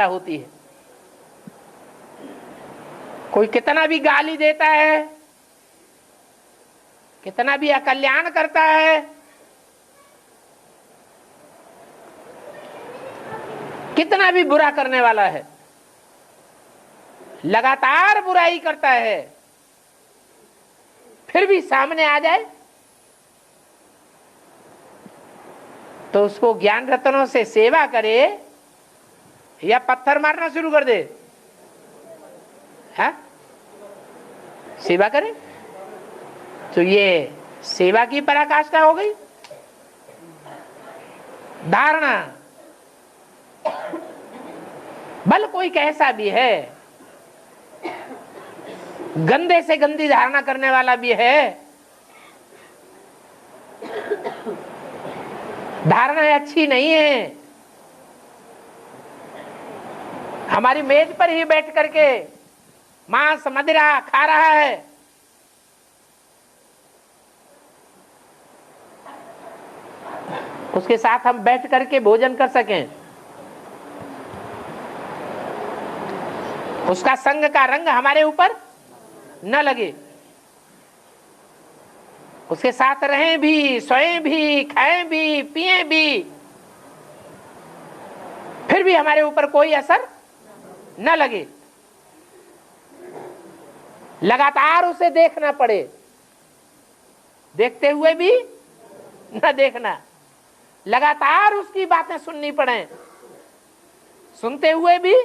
होती है। कोई कितना भी गाली देता है, कितना भी अकल्याण करता है, कितना भी बुरा करने वाला है, लगातार बुराई करता है, फिर भी सामने आ जाए तो उसको ज्ञान रत्नों से सेवा करे या पत्थर मारना शुरू कर दे? है सेवा करे तो ये सेवा की पराकाष्ठा हो गई। धारणा, बल कोई कैसा भी है, गंदे से गंदी धारणा करने वाला भी है, धारणा अच्छी नहीं है, हमारी मेज पर ही बैठ करके मांस मदिरा खा रहा है, उसके साथ हम बैठ करके भोजन कर सकें, उसका संग का रंग हमारे ऊपर न लगे, उसके साथ रहें भी, सोएं भी, खाएं भी, पिएं भी, फिर भी हमारे ऊपर कोई असर न लगे, लगातार उसे देखना पड़े, देखते हुए भी न देखना, लगातार उसकी बातें सुननी पड़े, सुनते हुए भी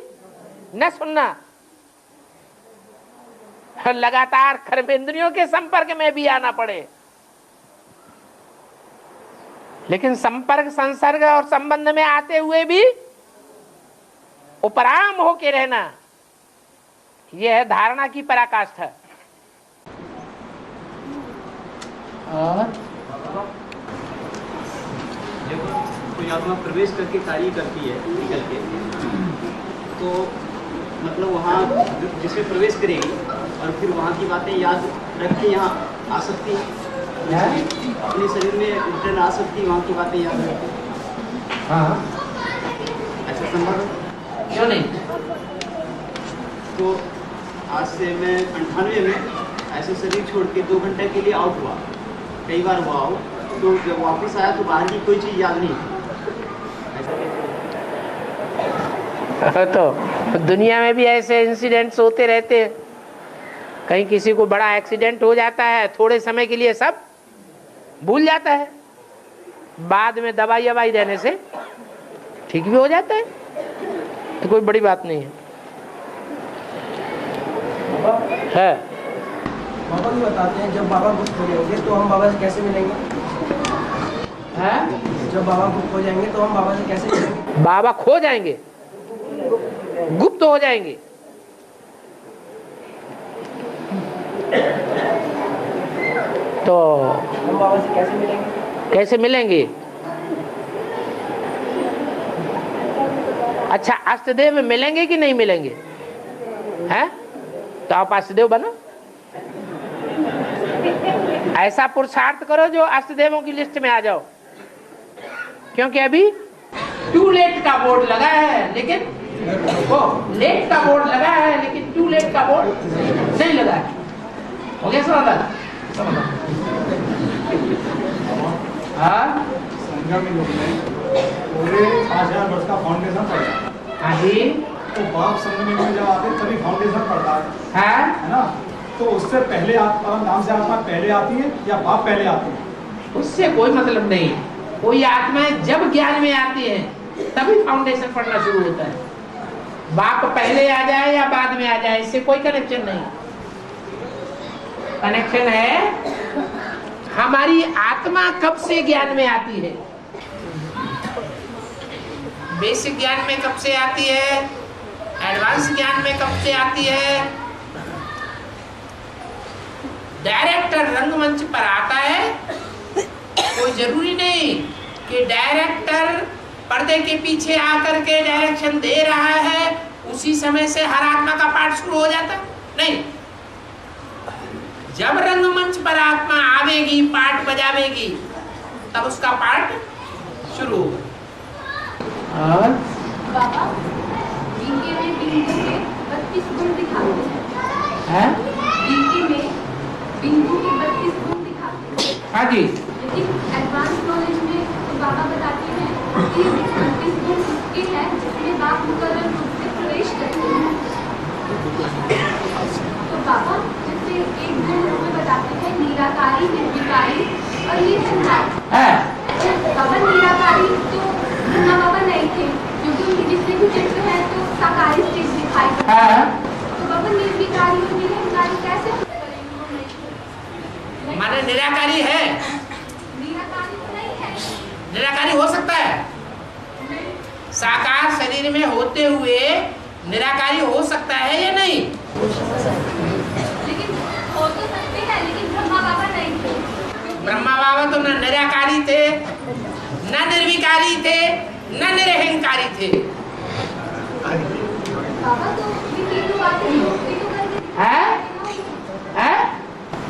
न सुनना, लगातार कर्मेंद्रियों के संपर्क में भी आना पड़े, लेकिन संपर्क संसर्ग और संबंध में आते हुए भी उपराम होके रहना, यह है धारणा की पराकाष्ठा। और जब कोई आत्मा प्रवेश करके कार्य करती है निकल के, तो मतलब वहाँ जिसमें प्रवेश करेगी और फिर वहाँ की बातें याद रख के यहाँ आ सकती है, अपने शरीर में रिटर्न आ सकती है, वहाँ की बातें याद रख के। हाँ, ऐसा संभव है? क्यों नहीं? तो आज से मैं 98 में ऐसे शरीर छोड़ के 2 घंटे के लिए आउट हुआ, कई बार हुआ हो, तो जब वापस आया तो बाहर की कोई चीज़ याद नहीं थी। तो दुनिया में भी ऐसे इंसिडेंट्स होते रहते हैं, कहीं किसी को बड़ा एक्सीडेंट हो जाता है, थोड़े समय के लिए सब भूल जाता है, बाद में दवाई ववाई देने से ठीक भी हो जाता है, तो कोई बड़ी बात नहीं है। बाबा भी बताते हैं जब बाबा गुप्त हो जाएंगे तो हम बाबा से कैसे मिलेंगे? जब बाबा गुप्त हो जाएंगे तो हम बाबा से कैसे मिलेंगे? बाबा खो जाएंगे, गुप्त हो जाएंगे, तो हम बाबा से कैसे मिलेंगे? कैसे मिलेंगे? अच्छा, अष्टदेव मिलेंगे कि नहीं मिलेंगे? हैं? तो आप अष्टदेव बनो, ऐसा पुरुषार्थ करो जो अष्टदेवों की लिस्ट में आ जाओ, क्योंकि अभी टू लेट का बोर्ड लगा है, लेकिन वो लेट का बोर्ड लगा है, लेकिन टू लेट का बोर्ड नहीं लगा है। हो गया समझ? हाँ, संगम में लोग पूरे 5000 वर्ष का फाउंडेशन पड़ता हाँ जी, तो बाप संगम में जब आते तभी फाउंडेशन पड़ता है ना? तो उससे पहले आत्मा नाम से आत्मा पहले आती है या बाप पहले आती है? उससे कोई मतलब नहीं। कोई आत्माएं जब ज्ञान में आती है तभी फाउंडेशन पड़ना शुरू होता है, बाप पहले आ जाए या बाद में आ जाए, इससे कोई कनेक्शन नहीं। कनेक्शन है हमारी आत्मा कब से ज्ञान में आती है, बेसिक ज्ञान में कब से आती है, एडवांस ज्ञान में कब से आती है। डायरेक्टर रंगमंच पर आता है, कोई जरूरी नहीं कि डायरेक्टर पर्दे के पीछे आकर के डायरेक्शन दे रहा है उसी समय से हर आत्मा का पाठ शुरू हो जाता नहीं। जब रंगमंच पर आत्मा आवेगी, पाठ बजावेगी, तब उसका पाठ शुरू होगा। बाबा, 32 गुण दिखाते हैं? जीके में बिंदु के 32 गुण दिखाते हैं। हाँ जी। लेकिन एडवांस नॉलेज में तो बाबा बताते हैं कि 32 गुण उसके हैं जिसमें बाप मुकर्रर रूप से प्रवेश करते हैं। तो बाबा जैसे एक गुण में बताते हैं निराकारी, निर्विकारी और निरहंकारी। बाबा निराकारी तो ब्रह्मा बाबा नहीं थे, क्योंकि उनके जितने भी चित्र हैं तो साकारी स्टेज दिखाई पड़ती है। तो बाबा निर्विकारी और निरहंकारी कैसे माने निराकारी है? निराकारी तो नहीं है। निराकारी हो सकता है? साकार शरीर में होते हुए निराकारी हो सकता है या नहीं? लेकिन हो तो सकते हैं, लेकिन ब्रह्मा बाबा नहीं थे। ब्रह्मा बाबा तो न निराकारी थे, न निर्विकारी थे, न निरहंकारी थे। बाबा तो ये तीनों बातें हैं?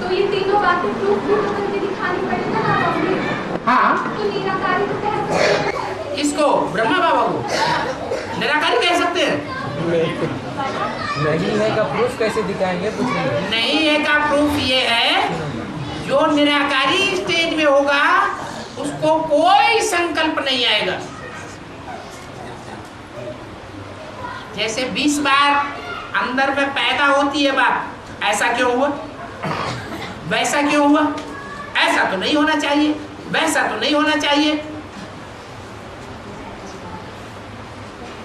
तो ये तीनों बातें प्रूफ भी तो करके दिखानी पड़े ना बाबा हमें। हाँ। तो निराकारी तो कह सकते हैं। किसको? ब्रह्मा बाबा को निराकारी कह सकते हैं? नहीं है का प्रूफ कैसे दिखाएंगे? नहीं है का प्रूफ ये है, जो निराकारी स्टेज में होगा उसको कोई संकल्प नहीं आएगा। जैसे 20 बार अंदर में पैदा होती है बात, ऐसा क्यों हुआ, वैसा क्यों हुआ, ऐसा तो नहीं होना चाहिए, वैसा तो नहीं होना चाहिए।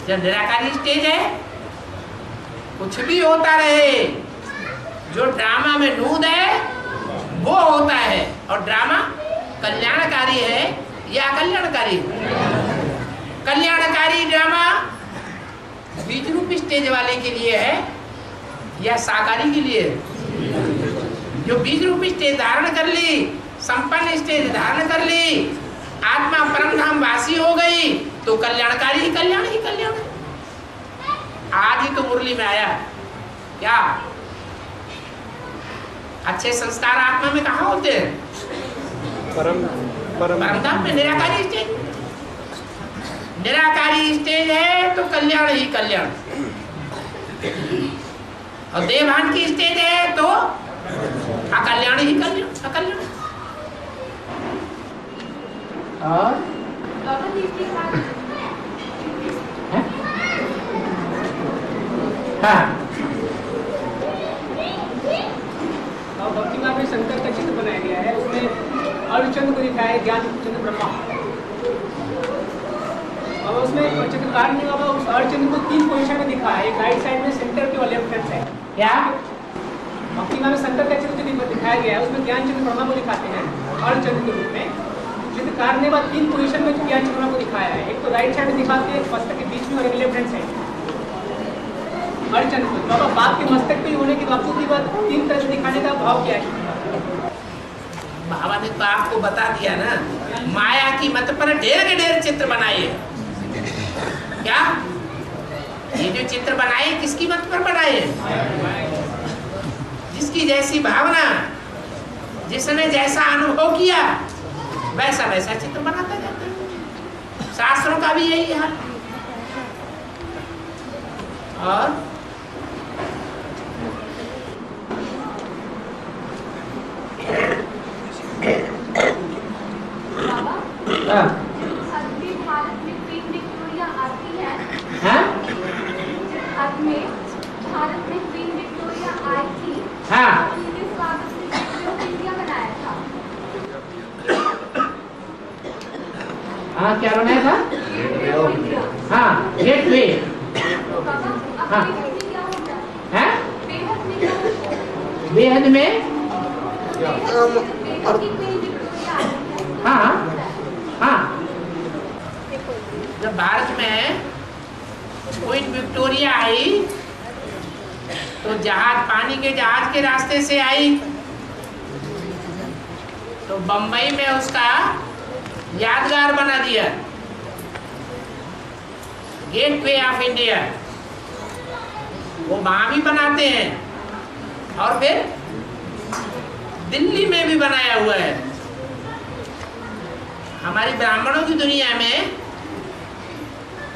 जब निराकारी स्टेज है कुछ भी होता रहे, जो ड्रामा में नूद है वो होता है। और ड्रामा कल्याणकारी है या अकल्याणकारी? कल्याणकारी ड्रामा बीज रूप स्टेज वाले के लिए है या साकारी के लिए? जो बीज रूप स्टेज धारण कर ली, संपन्न स्टेज धारण कर ली, आत्मा परम धाम वासी हो गई, तो कल्याणकारी ही कल्याण ही कल्याण। आज ही तो मुरली में आया क्या, अच्छे संस्कार आत्मा में कहाँ होते हैं? परम धाम में। निराकारी स्टेज, निराकारी स्टेज है तो कल्याण ही कल्याण, और देवभान की स्टेज है तो अकल्याण ही कल्याण, अकल्याण। और भक्ति में शंकर का चित्र बनाया गया है, उसमें अर्धचंद्र को दिखाया है, ज्ञान चंद्र ब्रह्मा। और उसमें चित्रकार ने बाबा उस अर्धचंद्र को 3 पोजीशन में दिखाया है, एक राइट साइड में, सेंटर के और लेफ्ट हैंड साइड। क्या भक्ति में शंकर का चित्र दिखाया गया है, उसमें ज्ञान चंद्र ब्रह्मा को दिखाते हैं अर्धचंद्र के रूप में। चित्रकार ने 3 पोजीशन में ज्ञान चंद्र ब्रह्मा को दिखाया है, एक तो राइट साइड में दिखाते हैं मस्तक के बीच में, और एक लेफ्ट हैंड साइड अर्धचंद्र को। बाबा बाप के मस्तक पे होने के बावजूद भी 3 तरह से दिखाने का भाव क्या है? बाबा ने तो आपको बता दिया ना, माया की मत पर ढेर के ढेर चित्र बनाए। क्या ये जो चित्र बनाए किसकी मत पर बनाए? जिसकी जैसी भावना, जिसने जैसा अनुभव किया वैसा वैसा चित्र बनाता जाता है। शास्त्रों का भी यही हाल। और भारत में क्वीन विक्टोरिया आती है। हाँ? भारत में क्वीन विक्टोरिया आई थी। हाँ। उनके स्वागत में गेटवे ऑफ इंडिया बनाया था। हाँ, क्या बनाया था? Gateway of India. हाँ, गेटवे। तो बाबा हाँ। अब बेहद में क्या होता है? हैं? बेहद में क्या होता है? बेहद में? बेहद की क्वीन विक्टोरिया आई है। हाँ हाँ। जब भारत में क्वीन विक्टोरिया आई तो जहाज, पानी के जहाज के रास्ते से आई, तो बंबई में उसका यादगार बना दिया, गेटवे ऑफ इंडिया। वो वहां भी बनाते हैं, और फिर दिल्ली में भी बनाया हुआ है। हमारी ब्राह्मणों की दुनिया में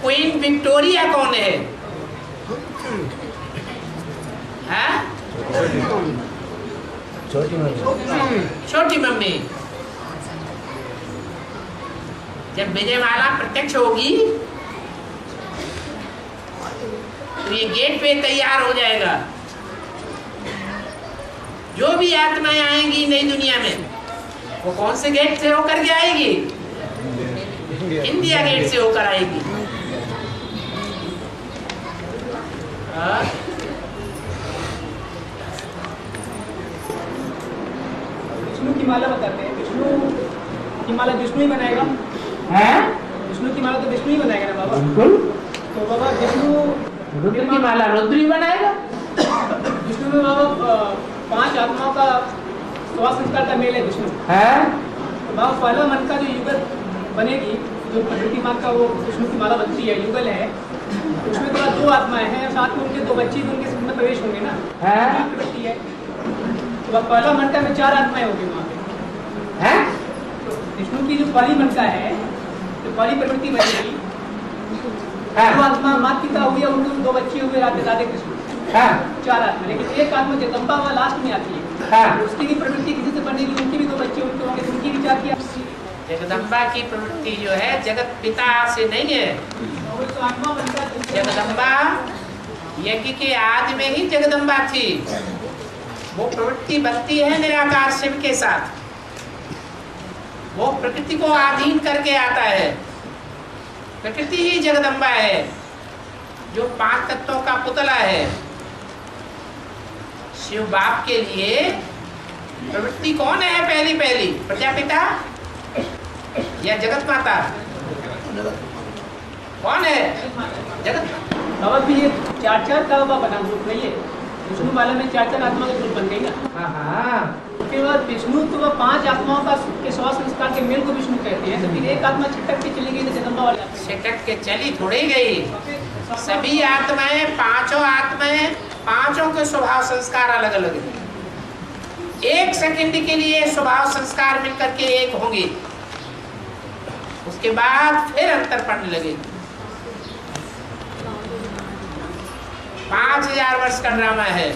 क्वीन विक्टोरिया कौन है? छोटी मम्मी। जब विजयमाला प्रत्यक्ष होगी तो ये गेट पे तैयार हो जाएगा। जो भी आत्माएं आएंगी नई दुनिया में वो कौन से गेट से होकर के आएगी? इंडिया गेट से होकर आएगी। विष्णु की माला बताते हैं। विष्णु की माला विष्णु ही बनाएगा। विष्णु की माला तो विष्णु ही बनाएगा ना बाबा। बिल्कुल। तो बाबा विष्णु रुद्र की माला रुद्र ही बनाएगा। विष्णु में बाबा 5 आत्माओं का 16 संस्कार का मेल है विष्णु। तो बाबा पहला मन का जो युगल बनेगी, जो प्रकृति माँ का वो विष्णु की माला बनती है, युगल है, उसमें तो 2 आत्माएं हैं, साथ में उनके 2 बच्चे भी उनके में प्रवेश होंगे ना। प्रकृति है तो बाबा पहला मन का में 4 आत्माएं होगी वहाँ पे। विष्णु की जो पहली मन का है, जो पहली प्रवृत्ति बनेगी, 2 आत्मा माता पिता हुए, उनके 2 बच्चे हुए, राधे कृष्ण। 4 आत्मा, लेकिन एक आत्मा जगदम्बा वह लास्ट में आती है। उसकी भी प्रवृत्ति किसी से बनेगी, उनके भी 2 बच्चे उनके होंगे, उनकी भी जाती है। जगदम्बा की प्रवृत्ति जो है जगत पिता से नहीं है। जगदम्बा यज्ञ के आदि में ही जगदम्बा थी। वो प्रवृत्ति बनती है निराकार शिव के साथ। वो प्रकृति को अधीन करके आता है। प्रकृति ही जगदम्बा है, जो 5 तत्वों का पुतला है। शिव बाप के लिए प्रवृत्ति कौन है? पहली प्रजापिता या जगत माता? कौन है? जगत। बाबा भी ये 4 का बाबा बना ग्रुप नहीं है। विष्णु माला में 4 आत्मा का ग्रुप बन गई ना। उसके बाद विष्णु तो 5 आत्माओं का के 16 संस्कार के मेल को विष्णु कहते हैं। तो फिर एक आत्मा छिटक के चली गई तो जगदम्बा वाली छिटक के चली थोड़ी गई। सभी आत्माएं, 5 आत्माएं, 5 के स्वभाव संस्कार अलग अलग है। 1 सेकंड के लिए स्वभाव संस्कार मिलकर के एक होंगे, उसके बाद फिर अंतर पड़ने लगेगी। 5000 वर्ष का ड्रामा है।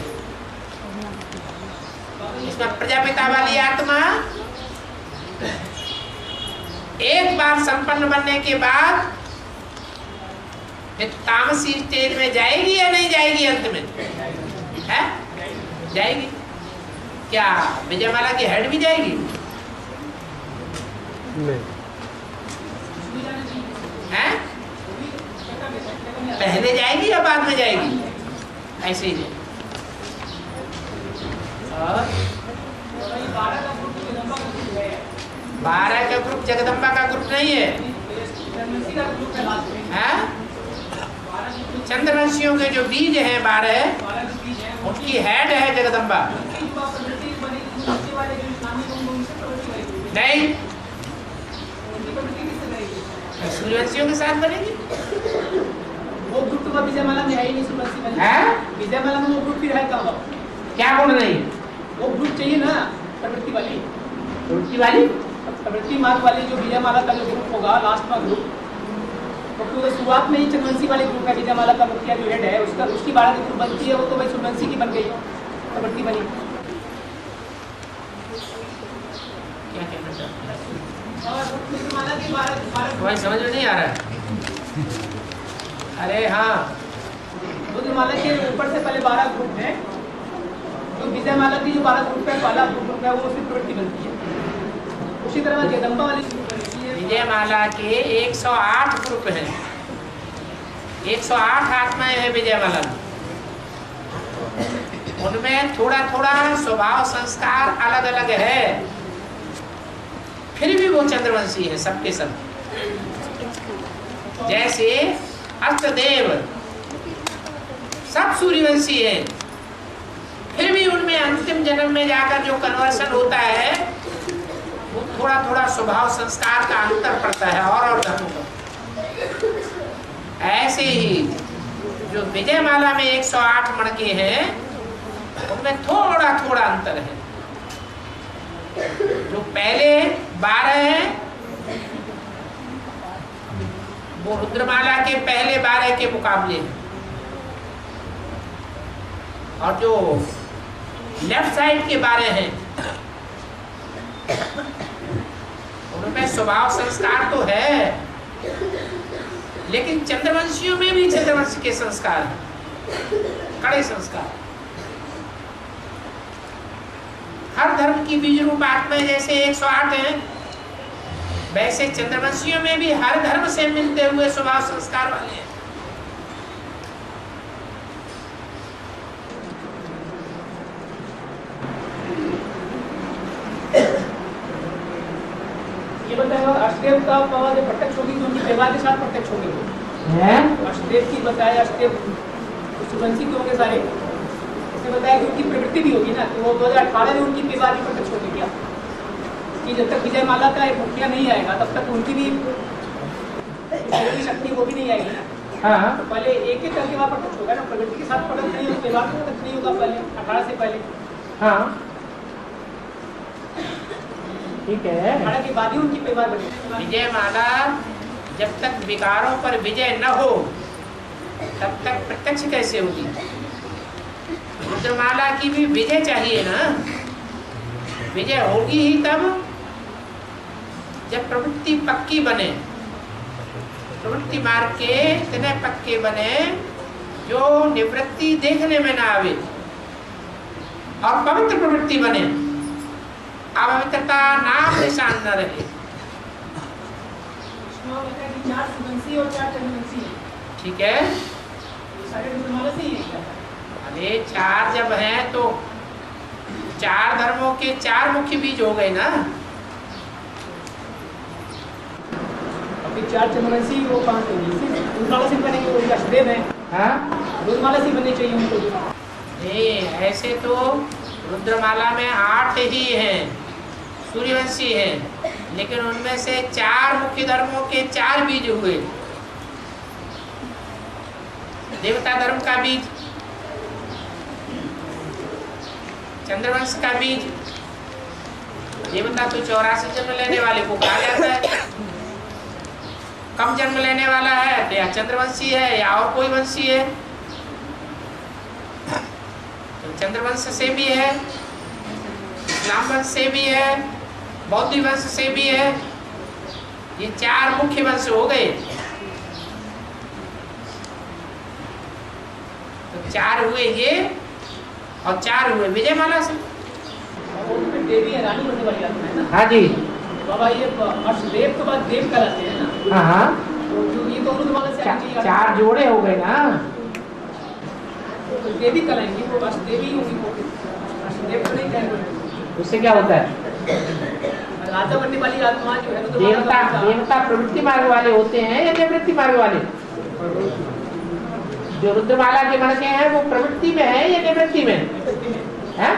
इसमें प्रजापिता वाली आत्मा एक बार संपन्न बनने के बाद फिर तामसी स्टेज में जाएगी या नहीं जाएगी? अंत में है जाएगी। क्या विजयमाला की हेड भी जाएगी? है? पहले जाएगी या बाद में जाएगी? ऐसे ही। और 12 का ग्रुप जगदम्बा का ग्रुप नहीं है। चंद्रवंशियों के जो बीज हैं 12, उनकी हेड है जगदम्बा। नहीं, सूर्यवंशियों के साथ बनेगी। वो ग्रुप तो विजयमाला में है ही नहीं। सूर्यवंशी में विजयमाला में वो ग्रुप फिर है कहाँ? क्या गुण नहीं? वो ग्रुप चाहिए ना, प्रवृत्ति वाली। प्रवृत्ति मार्ग वाली जो विजयमाला का जो ग्रुप होगा, लास्ट का ग्रुप, तो शुरुआत में ही चंद्रवंशी वाले ग्रुप है। विजयमाला का मुखिया जो हेड है उसका, उसकी 12 ग्रुप बनती है, वो तो भाई सूर्यवंशी की बन गई, प्रवृत्ति बनी। क्या कहना चाहते हैं? समझ में नहीं आ रहा है। अरे हाँ, रुद्रमाला के ऊपर से पहले 12 ग्रुप हैं। तो विजयमाला की जो 12 ग्रुप है, पहला ग्रुप है वो उसकी प्रवृत्ति बनती है। उसी तरह जगदम्बा वाली विजयमाला के 108 ग्रुप हैं। 108 आत्माएं हैं विजयमाला में। उनमें थोड़ा थोड़ा स्वभाव संस्कार अलग अलग है, फिर भी वो चंद्रवंशी है सबके सब। जैसे अष्टदेव सब सूर्यवंशी है, फिर भी उनमें अंतिम जन्म में जाकर जो कन्वर्सन होता है वो थोड़ा थोड़ा स्वभाव संस्कार का अंतर पड़ता है और धर्मों का। ऐसे ही जो विजयमाला में 108 मणके हैं उनमें थोड़ा थोड़ा अंतर है। जो पहले 12 हैं वो रुद्रमाला के पहले 12 के मुकाबले हैं, और जो लेफ्ट साइड के 12 हैं, उनमें स्वभाव संस्कार तो है, लेकिन चंद्रवंशियों में भी चंद्रवंश के संस्कार हैं, कड़े संस्कार। हर धर्म की बीज रूप आत्माएं जैसे 108 हैं, वैसे चंद्रवंशियों में भी हर धर्म से मिलते हुए स्वभाव संस्कार वाले हैं। ये बताया अष्टदेव का पवा जब प्रत्यक्ष होगी तो उनकी व्यवहार के साथ प्रत्यक्ष होगी। अष्टदेव की बताया, अष्टदेव सूर्यवंशी के होंगे सारे, इसने बताया कि उनकी प्रवृत्ति भी होगी ना, तो वो 2018 में उनकी व्यवहार की प्रत्यक्ष होगी क्या कि जब तक विजय माला का एक मुखिया नहीं आएगा तब तक उनकी भी शक्ति वो भी नहीं आएगी ना। हाँ, तो पहले एक एक करके वहाँ प्रत्यक्ष होगा ना, प्रवृत्ति के साथ प्रकट नहीं होगा, व्यवहार प्रकट नहीं होगा पहले 18 से पहले। हाँ, ठीक है। 18 के बाद ही उनकी व्यवहार बनेगी। विजय माला जब तक विकारों पर विजय न हो तब तक प्रत्यक्ष कैसे होगी? रुद्रमाला की भी विजय चाहिए ना, विजय होगी ही तब जब प्रवृत्ति पक्की बने, प्रवृत्ति मार्ग के इतने पक्के बने जो निवृत्ति देखने में ना आवे और पवित्र प्रवृत्ति बने, अपवित्रता नाम निशान न रहे। ठीक है, अरे 4 जब हैं तो 4 धर्मों के 4 मुख्य बीज हो गए ना। अभी 4 चंद्रवंशी वो 5 होगी, रुद्रमाला सिंह बनेंगे, वो अष्टदेव है। हाँ, रुद्रमाला सिंह बननी चाहिए उनको। नहीं, ऐसे तो रुद्रमाला में 8 ही हैं, सूर्यवंशी हैं, लेकिन उनमें से 4 मुख्य धर्मों के 4 बीज हुए। देवता धर्म का बीज, चंद्रवंश का बीज, देवता तो 84 जन्म लेने वाले को कहा जाता है, कम जन्म लेने वाला है तो या चंद्रवंशी है या और कोई वंशी है। तो चंद्रवंश से भी है, इस्लाम वंश से भी है, बौद्ध वंश से भी है, ये 4 मुख्य वंश हो गए। तो 4 हुए ये और 4 हुए विजय माला से। देवी है, रानी होने वाली आत्मा है ना। हाँ जी, बाबा ये अष्टदेव के बाद देव कहलाते हैं ना। हाँ, तो जो ये दोनों वाले से 4 जोड़े हो गए ना, तो देवी कहलाएंगे, वो अष्टदेवी होगी, वो अष्टदेव तो नहीं कहेंगे। उससे क्या होता है? राजा बनने वाली आत्मा जो है देवता प्रवृत्ति मार्ग वाले होते हैं या निवृत्ति मार्ग वाले? जो रुद्रमाला के मन के हैं वो प्रवृत्ति में है या निवृत्ति में है?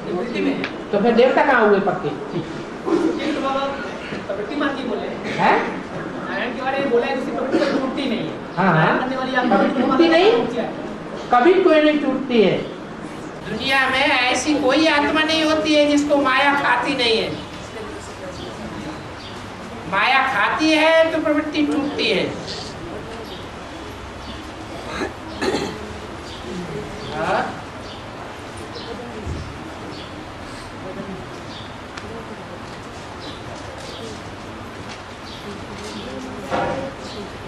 निवृत्ति में। तो फिर देवता कहाँ हुए पक्के? तो बाबा प्रवृत्ति मार्ग की बोले हैं? नारायण के बारे में बोला है, किसी प्रवृत्ति में टूटती नहीं है। हाँ, नारायण बनने वाली आत्मा टूटती नहीं, कभी कोई नहीं टूटती है। दुनिया में ऐसी कोई आत्मा नहीं होती है जिसको माया खाती नहीं है। माया खाती है तो प्रवृत्ति टूटती है। हाँ?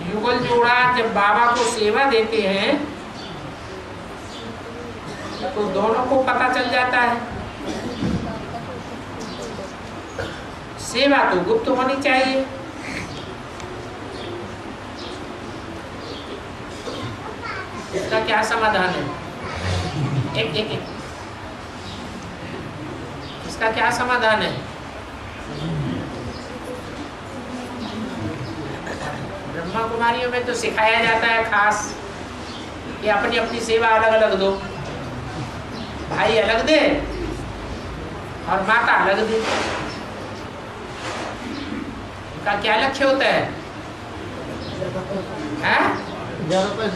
युगल जोड़ा जब बाबा को सेवा देते हैं तो दोनों को पता चल जाता है। सेवा तो गुप्त होनी चाहिए। इसका क्या समाधान है? एक इसका क्या समाधान है? ब्रह्मा कुमारियों में तो सिखाया जाता है खास कि अपनी अपनी सेवा अलग अलग दो, भाई अलग दे और माता अलग दे। इनका क्या लक्ष्य होता है?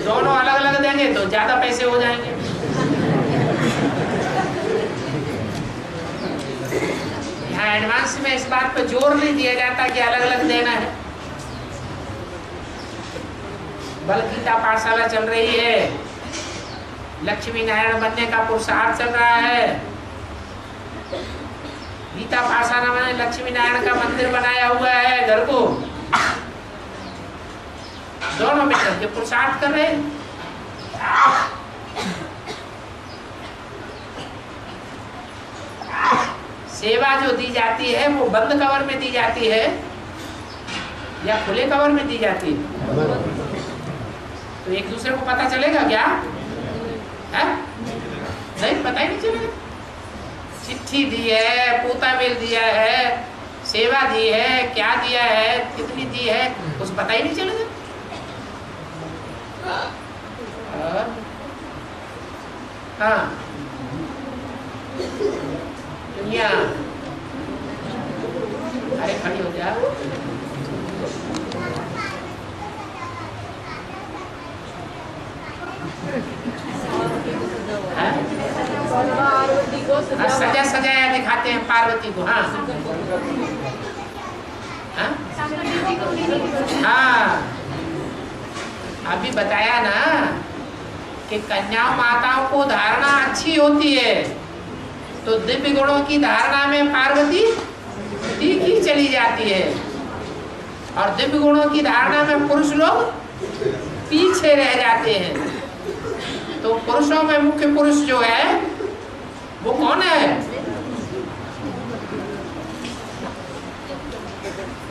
दोनों अलग अलग देंगे तो ज्यादा पैसे हो जाएंगे। यहाँ एडवांस में इस बात पर जोर नहीं दिया जाता कि अलग अलग देना है। बल गीता पाठशाला चल रही है, लक्ष्मी नारायण बनने का पुरुषार्थ चल रहा है, गीता पासाना में लक्ष्मी नारायण का मंदिर बनाया हुआ है, घर को दोनों मिलकर के पुरुषार्थ कर रहे हैं। सेवा जो दी जाती है वो बंद कवर में दी जाती है या खुले कवर में दी जाती है? तो एक दूसरे को पता चलेगा क्या? है? नहीं, पता ही नहीं चलेगा। चिट्ठी दी है, पोता मेल दिया है, सेवा दी है, क्या दिया है, कितनी दी है, कुछ पता ही नहीं चलेगा। हाँ, दुनिया, अरे खड़ी हो जा। सजा सजाया दिखाते हैं पार्वती को। हाँ हाँ, अभी बताया ना कि कन्या माताओं को धारणा अच्छी होती है, तो दिव्य गुणों की धारणा में पार्वती तीखी चली जाती है, और दिव्य गुणों की धारणा में पुरुष लोग पीछे रह जाते हैं। तो पुरुषों में मुख्य पुरुष जो है वो कौन है?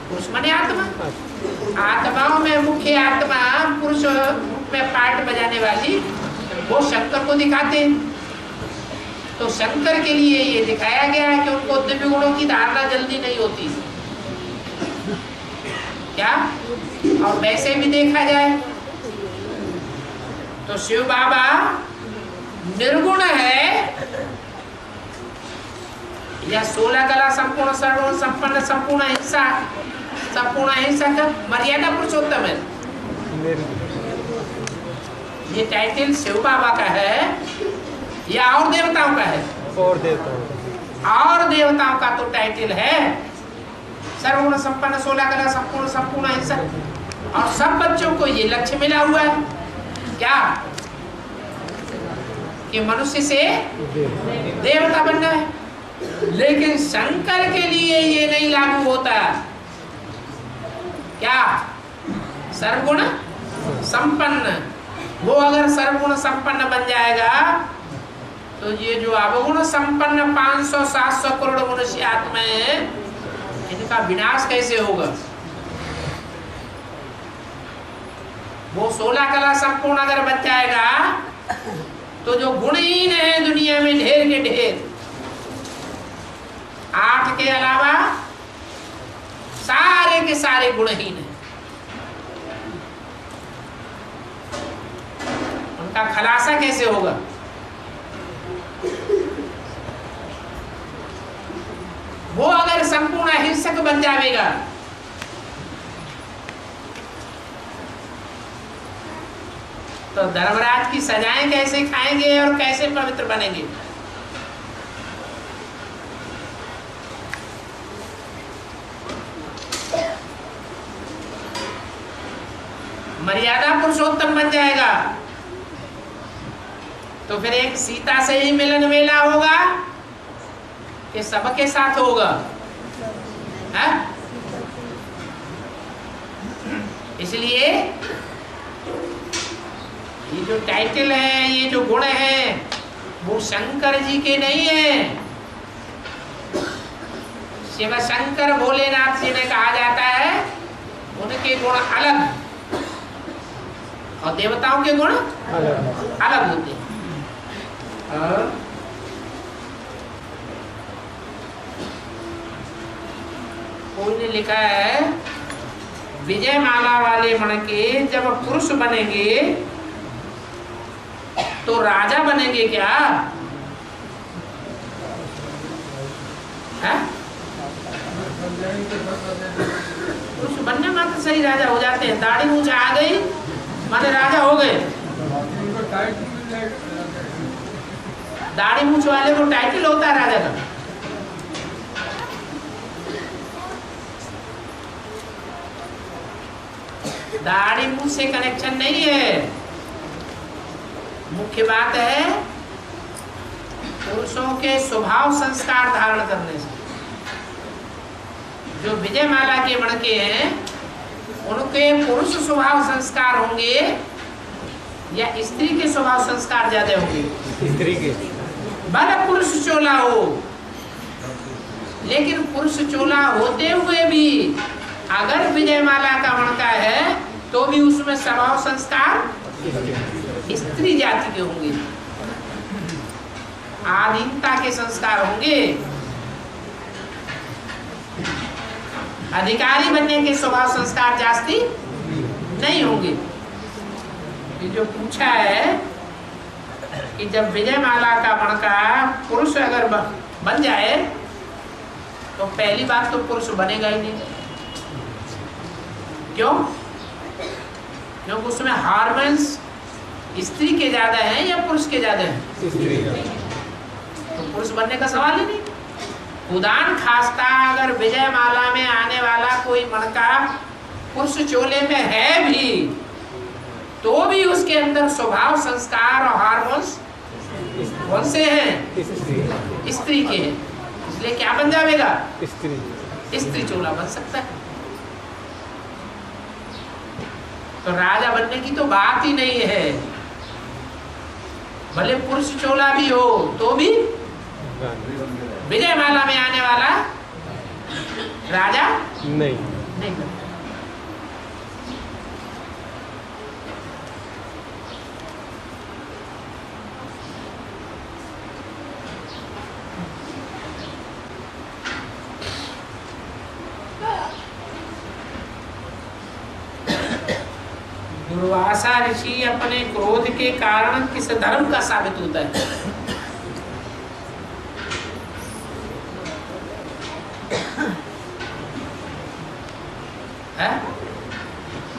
पुरुष माने आत्मा। आत्माओं में मुख्य आत्मा, पुरुष में पार्ट बजाने वाली, वो शंकर को दिखाते हैं। तो शंकर के लिए ये दिखाया गया है कि उनको दिव्य गुणों की धारणा जल्दी नहीं होती। क्या? और वैसे भी देखा जाए तो शिव बाबा निर्गुण है या 16 कला संपूर्ण सर्वगुण संपन्न संपूर्ण हिंसा संपूर्ण हिंसक मर्यादा पुरुषोत्तम है। ये टाइटल शिव बाबा का है या और देवताओं का है? और देवताओं का तो टाइटल है सर्वगुण संपन्न 16 कला संपूर्ण संपूर्ण हिंसक। और सब बच्चों को ये लक्ष्य मिला हुआ है क्या? कि मनुष्य से देवता बनना है। लेकिन शंकर के लिए ये नहीं लागू होता। क्या? सर्वगुण संपन्न। वो अगर सर्वगुण संपन्न बन जाएगा तो ये जो अवगुण संपन्न 500-700 करोड़ मनुष्य आत्माएं हैं, इनका विनाश कैसे होगा? वो 16 कला संपूर्ण अगर बन जाएगा तो जो गुणहीन है दुनिया में ढेर के ढेर, 8 के अलावा सारे के सारे गुणहीन हैं, उनका खलासा कैसे होगा? वो अगर संपूर्ण अहिंसक बन जाएगा तो धर्मराज की सजाएं कैसे खाएंगे और कैसे पवित्र बनेंगे? मर्यादा पुरुषोत्तम बन जाएगा तो फिर एक सीता से ही मिलन मेला होगा कि सबके साथ होगा? है? इसलिए ये जो टाइटल है, ये जो गुण है, वो शंकर जी के नहीं है। शिव शंकर भोलेनाथ जी ने कहा जाता है, उनके गुण अलग और देवताओं के गुण अलग होते हैं। कोई ने लिखा है, विजय माला वाले मण के जब पुरुष बनेंगे तो राजा बनेंगे क्या? है? पुरुष बनने मात्र सही राजा हो जाते हैं। दाढ़ी मूंछ आ गई माने राजा हो गए। दाढ़ी मूंछ वाले को टाइटल होता है राजा का। दाढ़ी मूंछ से कनेक्शन नहीं है। मुख्य बात है पुरुषों के स्वभाव संस्कार धारण करने से। जो विजयमाला के मणके हैं उनके पुरुष स्वभाव संस्कार होंगे या स्त्री के स्वभाव संस्कार ज्यादा होंगे? स्त्री के। भले पुरुष चोला हो, लेकिन पुरुष चोला होते हुए भी अगर विजयमाला का मणका है तो भी उसमें स्वभाव संस्कार स्त्री जाति के होंगे, आधीनता के संस्कार होंगे। अधिकारी बनने के स्वभाव संस्कार जास्ती नहीं होंगे। ये जो पूछा है कि जब विजयमाला का मणका पुरुष अगर बन जाए तो पहली बात तो पुरुष बनेगा ही नहीं। क्यों? क्योंकि उसमें हार्मोन्स स्त्री के ज्यादा हैं या पुरुष के ज्यादा हैं? स्त्री। तो पुरुष बनने का सवाल ही नहीं। उदान खास्ता अगर विजयमाला में आने वाला कोई मणका पुरुष चोले में है भी तो भी उसके अंदर स्वभाव संस्कार और हार्मोन्स कौन से हैं? स्त्री के हैं। इसलिए क्या बन जाएगा? स्त्री चोला बन सकता है। तो राजा बनने की तो बात ही नहीं है। भले पुरुष चोला भी हो तो भी विजयमाला में आने वाला राजा नहीं बनता। दुर्वासा ऋषि अपने क्रोध के कारण किस धर्म का साबित होता है?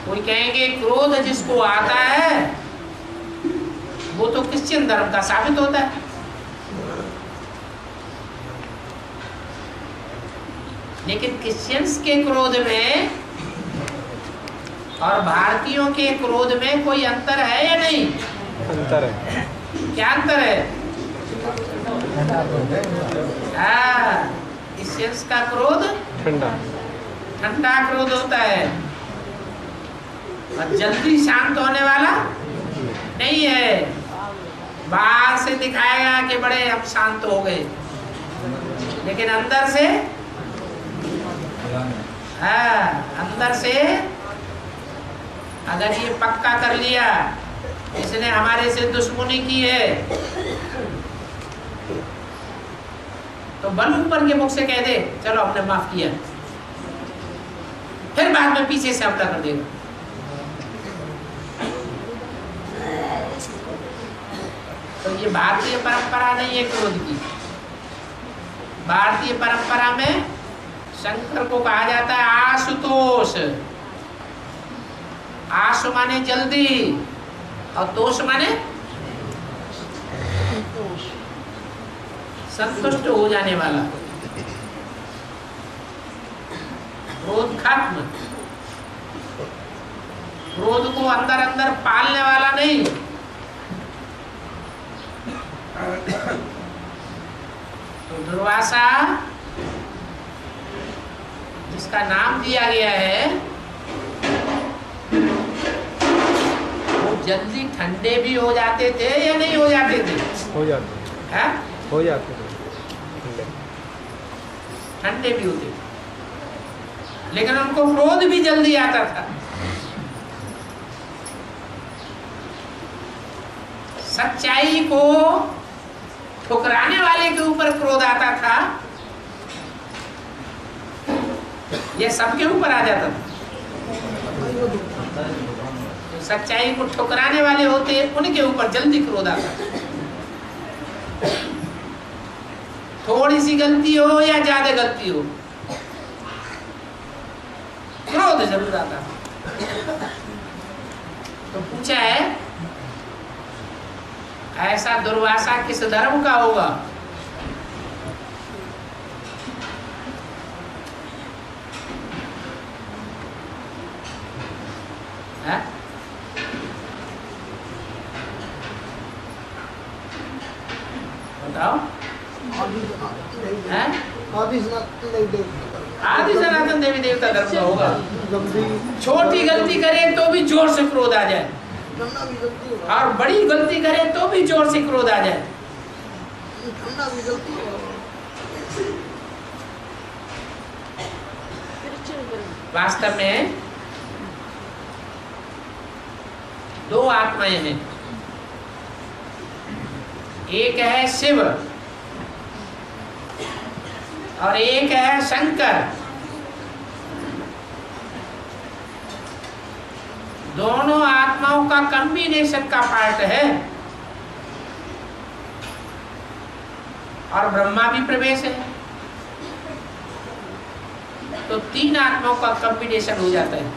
कोई कहेंगे क्रोध जिसको आता है वो तो क्रिश्चियन धर्म का साबित होता है। लेकिन क्रिश्चियंस के क्रोध में और भारतीयों के क्रोध में कोई अंतर है या नहीं? अंतर है। क्या अंतर है? क्रिश्चियंस का क्रोध ठंडा क्रोध होता है और जल्दी शांत होने वाला नहीं है। बाहर से दिखाएगा कि बड़े हम शांत हो गए, लेकिन अंदर से अंदर से अगर ये पक्का कर लिया इसने हमारे से दुश्मनी की है तो बल ऊपर के मुख से कह दे चलो हमने माफ किया, फिर बाद में पीछे से हमला कर देगा। तो ये भारतीय परंपरा नहीं है क्रोध की। भारतीय परंपरा में शंकर को कहा जाता है आशुतोष। आशु माने जल्दी और तोष माने संतुष्ट हो जाने वाला। क्रोध खत्म। क्रोध को अंदर अंदर पालने वाला नहीं। तो दुर्वासा जिसका नाम दिया गया है वो जल्दी ठंडे भी हो जाते थे या नहीं हो जाते थे? हो जाते हैं? हो जाते थे। ठंडे भी होते थे, लेकिन उनको क्रोध भी जल्दी आता था। सच्चाई को ठुकराने वाले के ऊपर क्रोध आता था यह सबके ऊपर आ जाता था। तो सच्चाई को ठुकराने वाले होते उनके ऊपर जल्दी क्रोध आता था। थोड़ी सी गलती हो या ज्यादा गलती हो क्रोध जरूर आता था। तो पूछा है ऐसा दुर्वासा किस धर्म का होगा? है? बताओ। है? आदि सनातन देवी देवता धर्म का होगा। छोटी गलती करे तो भी जोर से क्रोध आ जाए, और बड़ी गलती करे तो भी जोर से क्रोध आ जाए। वास्तव में दो आत्माएं हैं, एक है शिव और एक है शंकर। दोनों आत्माओं का कॉम्बिनेशन का पार्ट है, और ब्रह्मा भी प्रवेश है, तो तीन आत्माओं का कॉम्बिनेशन हो जाता है।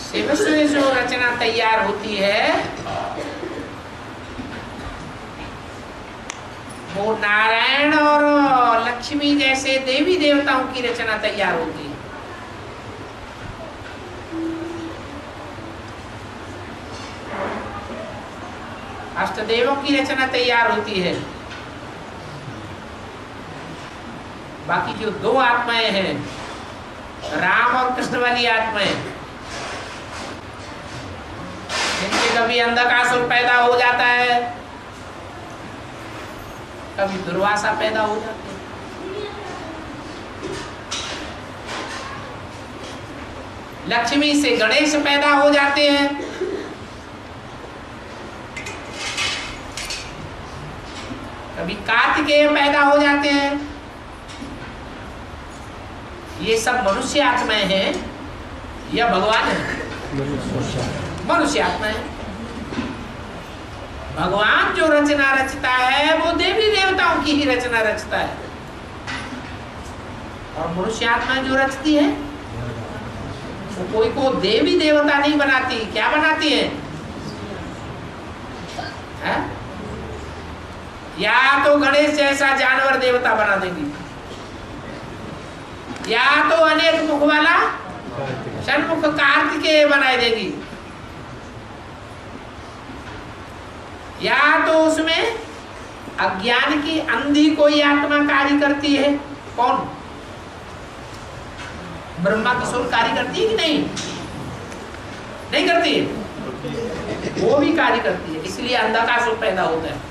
शिव से जो रचना तैयार होती है वो नारायण और लक्ष्मी जैसे देवी देवताओं की रचना तैयार होती है। अष्टदेवों की रचना तैयार होती है। बाकी जो दो आत्माएं हैं, राम और कृष्ण वाली आत्माएं, जिनसे कभी अंधकासुर पैदा हो जाता है, कभी दुर्वासा पैदा हो जाते हैं। लक्ष्मी से गणेश पैदा हो जाते हैं, कभी कार्तिकेय पैदा हो जाते हैं। ये सब मनुष्य आत्माएं हैं या भगवान है? मनुष्य आत्मा है। भगवान जो रचना रचता है वो देवी देवताओं की ही रचना रचता है, और मनुष्य आत्मा जो रचती है वो कोई को देवी देवता नहीं बनाती। क्या बनाती है? या तो गणेश जैसा जानवर देवता बना देंगी, या तो अनेक मुख वाला षण्मुख कार्तिकेय बनाई देगी, या तो उसमें अज्ञान की अंधी कोई आत्मा कार्य करती है। कौन? ब्रह्मा किशोर कार्य करती है कि नहीं? नहीं करती है, वो भी कार्य करती है, इसलिए अंधकासुर पैदा होता है।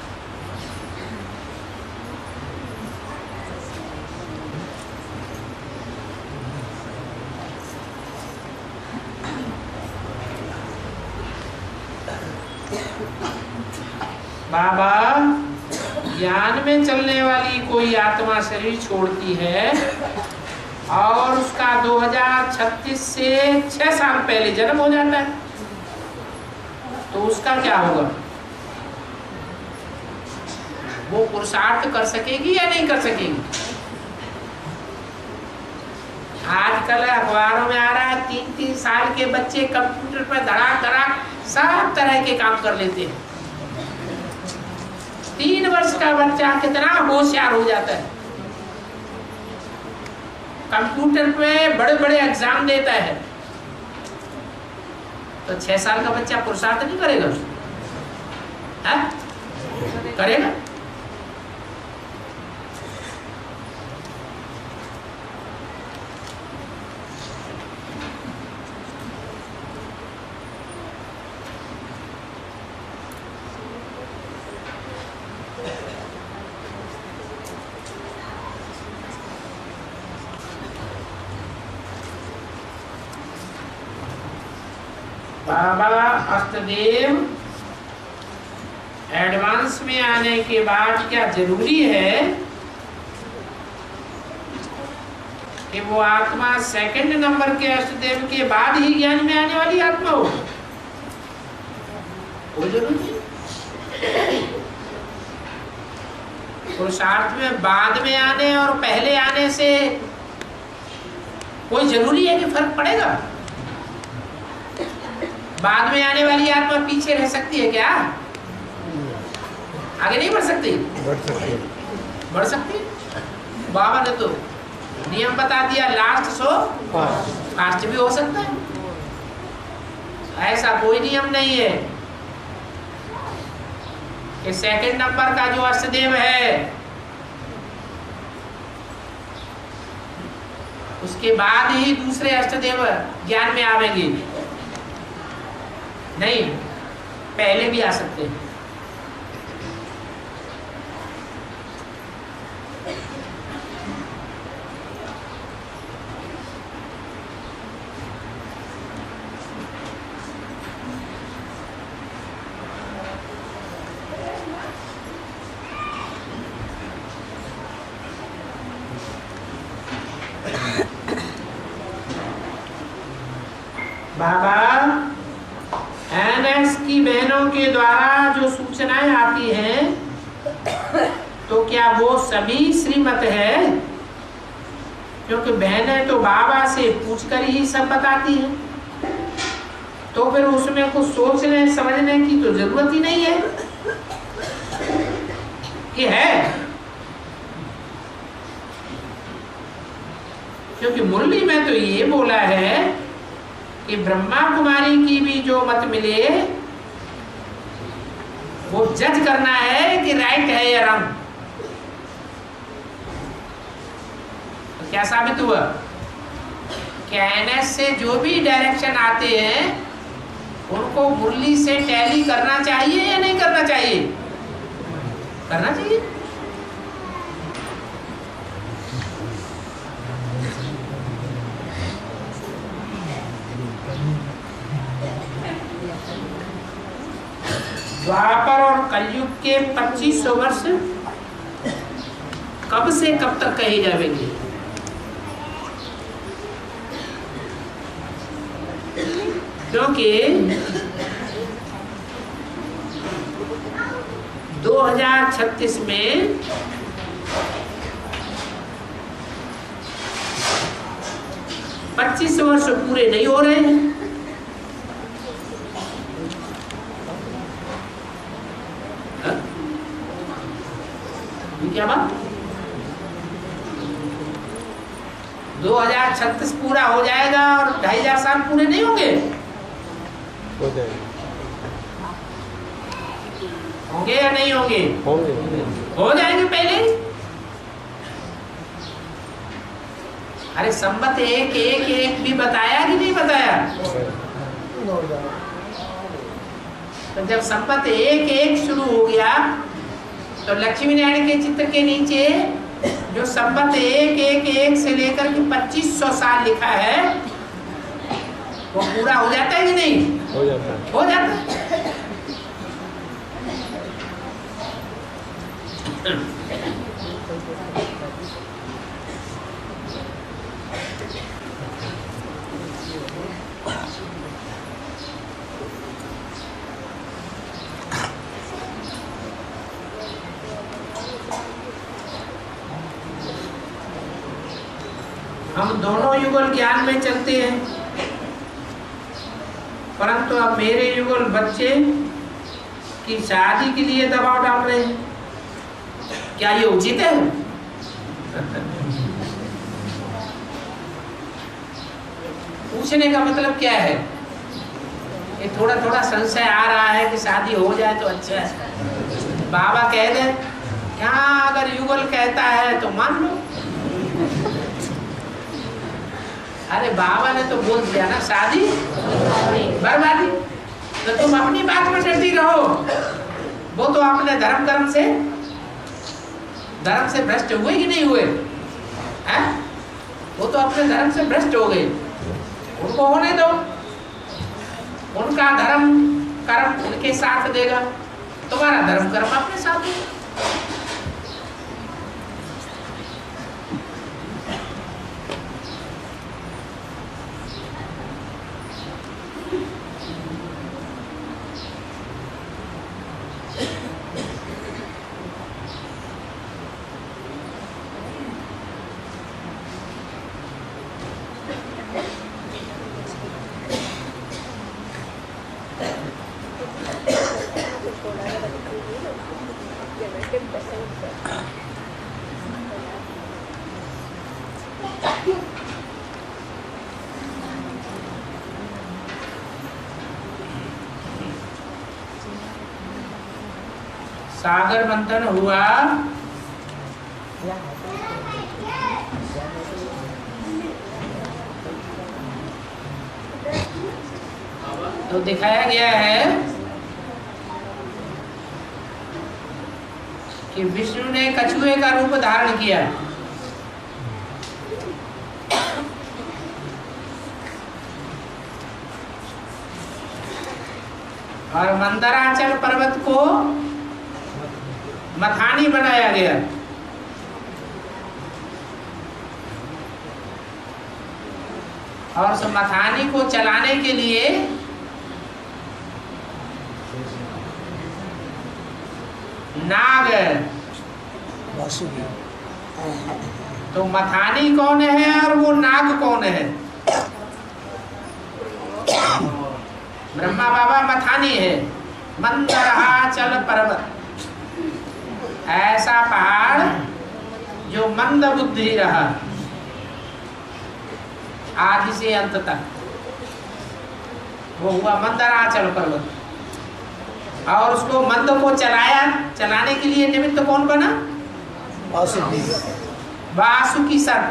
बाबा, ज्ञान में चलने वाली कोई आत्मा शरीर छोड़ती है और उसका 2036 से 6 साल पहले जन्म हो जाता है, तो उसका क्या होगा? वो पुरुषार्थ कर सकेगी या नहीं कर सकेगी? आजकल अखबारों में आ रहा है 3-3 साल के बच्चे कंप्यूटर पर धड़ाक धड़ाक सब तरह के काम कर लेते हैं। 3 वर्ष का बच्चा कितना होशियार हो जाता है, कंप्यूटर पे बड़े बड़े एग्जाम देता है। तो 6 साल का बच्चा पुरुषार्थ नहीं करेगा? करेगा? बाबा अष्टदेव एडवांस में आने के बाद क्या जरूरी है कि वो आत्मा सेकंड नंबर के अष्टदेव के बाद ही ज्ञान में आने वाली आत्मा हो? वो जरूरी है। पुरुषार्थ में बाद में आने और पहले आने से कोई जरूरी है कि फर्क पड़ेगा? बाद में आने वाली आत्मा पीछे रह सकती है क्या? आगे नहीं बढ़ सकती? बढ़ सकती। बाबा ने तो नियम बता दिया, लास्ट सो फास्ट भी हो सकता है। ऐसा कोई नियम नहीं है कि सेकंड नंबर का जो अष्टदेव है उसके बाद ही दूसरे अष्टदेव ज्ञान में आवेंगे, नहीं पहले भी आ सकते हैं। बाबा एनएस की बहनों के द्वारा जो सूचनाएं आती हैं तो क्या वो सभी श्रीमत है? क्योंकि बहनें तो बाबा से पूछकर ही सब बताती हैं, तो फिर उसमें कुछ सोचने समझने की तो जरूरत ही नहीं है। ये है क्योंकि मुरली में तो ये बोला है कि ब्रह्मा कुमारी की भी जो मत मिले वो जज करना है कि राइट है या रॉन्ग। तो क्या साबित हुआ कि एनएस से जो भी डायरेक्शन आते हैं उनको मुरली से टैली करना चाहिए या नहीं करना चाहिए? करना चाहिए। द्वापर और कलयुग के 2500 वर्ष कब से कब तक कहे जाएंगे? क्योंकि 2036 में पच्चीस वर्ष पूरे नहीं हो रहे हैं। क्या बात? 2036 पूरा हो जाएगा और 2500 साल पूरे नहीं होंगे? हो जाएगा। होंगे या नहीं होंगे? होंगे। हो जाएंगे पहले। अरे संबत एक एक एक भी बताया कि नहीं बताया? तो जब संबत एक एक शुरू हो गया तो लक्ष्मी नारायण के चित्र के नीचे जो संबत एक एक एक से लेकर के 2500 साल लिखा है वो पूरा हो जाता है कि नहीं? हो जाता है। हो जाता है। हम दोनों युगल ज्ञान में चलते हैं, परंतु अब मेरे युगल बच्चे की शादी के लिए दबाव डाल रहे हैं। क्या ये उचित है? पूछने का मतलब क्या है कि थोड़ा थोड़ा संशय आ रहा है कि शादी हो जाए तो अच्छा है। बाबा कह दे यहाँ अगर युगल कहता है तो मान लो। अरे बाबा ने तो बोल दिया ना, शादी बर्बादी। तो तुम अपनी बात में डरती रहो, वो तो अपने धर्म से भ्रष्ट हुए कि नहीं हुए हैं? वो तो अपने धर्म से भ्रष्ट हो गए, उनको होने दो। उनका धर्म कर्म उनके साथ देगा, तुम्हारा धर्म कर्म अपने साथ देगा। सागर मंथन हुआ, तो दिखाया गया है कि विष्णु ने कछुए का रूप धारण किया और मंदराचल पर्वत को मथानी बनाया गया। और उस मथानी को चलाने के लिए नाग, तो मथानी कौन है और वो नाग कौन है? ब्रह्मा बाबा मथानी है। मंदराचल पर्वत, ऐसा पहाड़ जो मंद बुद्धि रहा आदि से अंत तक, वो हुआ मंदराचल पर्वत। और उसको मंद को चलाने के लिए निमित्त कौन बना? वासुकी सर्प।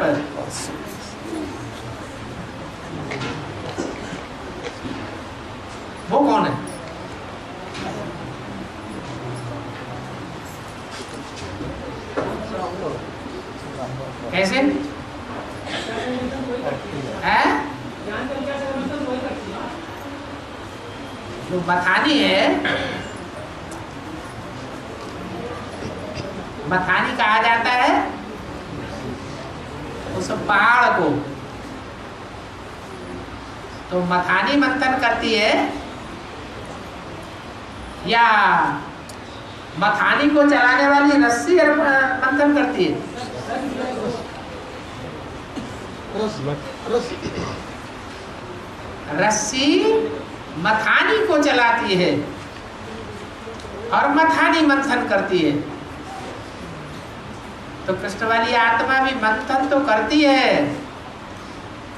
वो कौन है? कैसे है? जो मथानी है, मथानी कहा जाता है उस पहाड़ को। तो मथानी मंथन करती है या मथानी को चलाने वाली रस्सी मंथन करती है? रस्सी मथानी को चलाती है और मथानी मंथन करती है। तो कृष्ण वाली आत्मा भी मंथन तो करती है,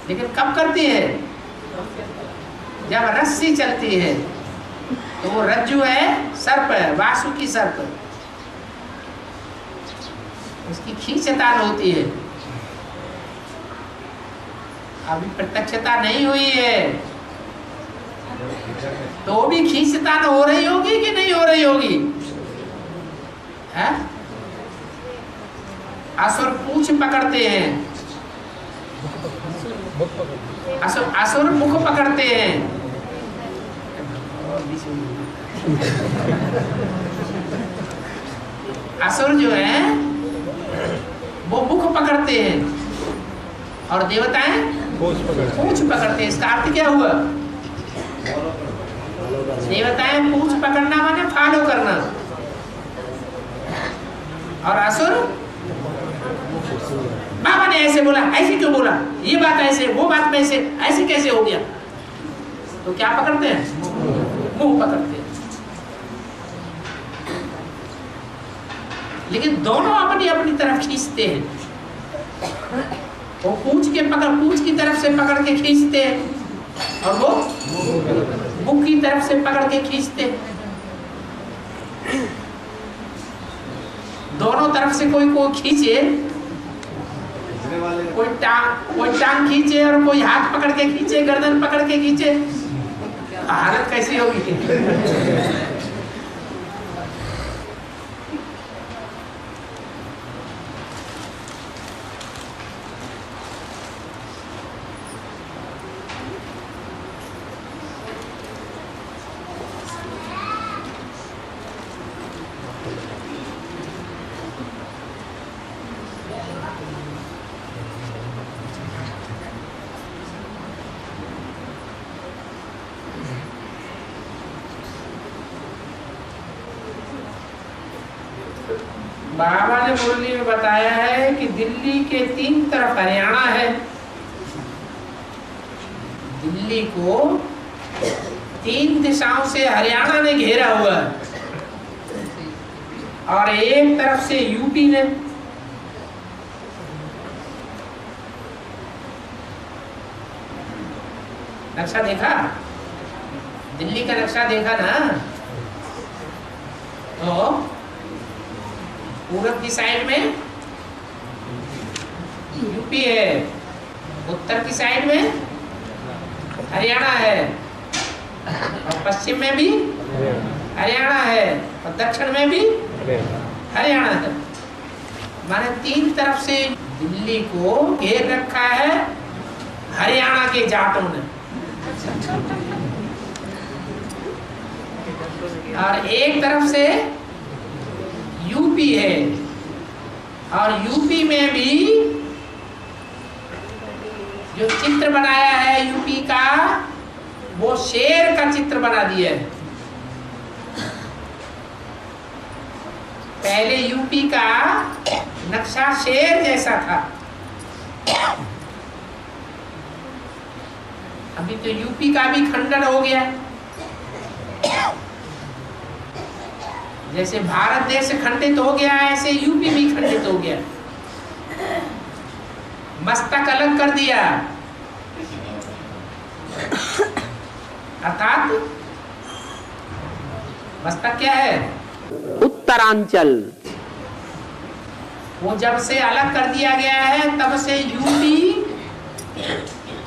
लेकिन कब करती है? जब रस्सी चलती है। तो वो रज्जु है, सर्प है, वासुकी सर्प, उसकी खींचतान होती है। अभी प्रत्यक्षता नहीं हुई है, तो भी खींचतान हो रही होगी कि नहीं हो रही होगी? है? असुर पूंछ पकड़ते हैं, असुर मुख पकड़ते हैं। असुर जो है वो मुख पकड़ते हैं और देवताएं पूंछ पकड़ते हैं। इसका अर्थ क्या हुआ? देवताएं पूंछ पकड़ना माने फॉलो करना, और असुर बाबा ने ऐसे बोला, ऐसे क्यों बोला, ये बात ऐसे, वो बात में ऐसे कैसे हो गया? तो क्या पकड़ते हैं? मुंह पकड़ते हैं। लेकिन दोनों अपनी अपनी तरफ खींचते हैं। वो पूंछ की तरफ से पकड़ के खींचते हैं और वो मुंह की तरफ से पकड़ के खींचते हैं। दोनों तरफ से कोई खींचे, कोई टांग खींचे और कोई हाथ पकड़ के खींचे, गर्दन पकड़ के खींचे, हालत कैसी होगी? बाबा ने मुरली में बताया है कि दिल्ली के 3 तरफ हरियाणा है। दिल्ली को 3 दिशाओं से हरियाणा ने घेरा हुआ है और एक तरफ से यूपी ने। नक्शा देखा? दिल्ली का नक्शा देखा ना? तो पूरब की साइड में यूपी है, उत्तर की साइड में हरियाणा है, और पश्चिम में भी हरियाणा है और दक्षिण में भी हरियाणा है। माने 3 तरफ से दिल्ली को घेर रखा है हरियाणा के जाटों ने, और एक तरफ से यूपी है, और यूपी में भी जो चित्र बनाया है यूपी का, वो शेर का चित्र बना दिया है। पहले यूपी का नक्शा शेर जैसा था, अभी तो यूपी का भी खंडन हो गया। जैसे भारत देश खंडित हो गया, ऐसे यूपी भी खंडित हो गया। मस्तक अलग कर दिया, अर्थात मस्तक क्या है? उत्तरांचल। वो जब से अलग कर दिया गया है तब से यूपी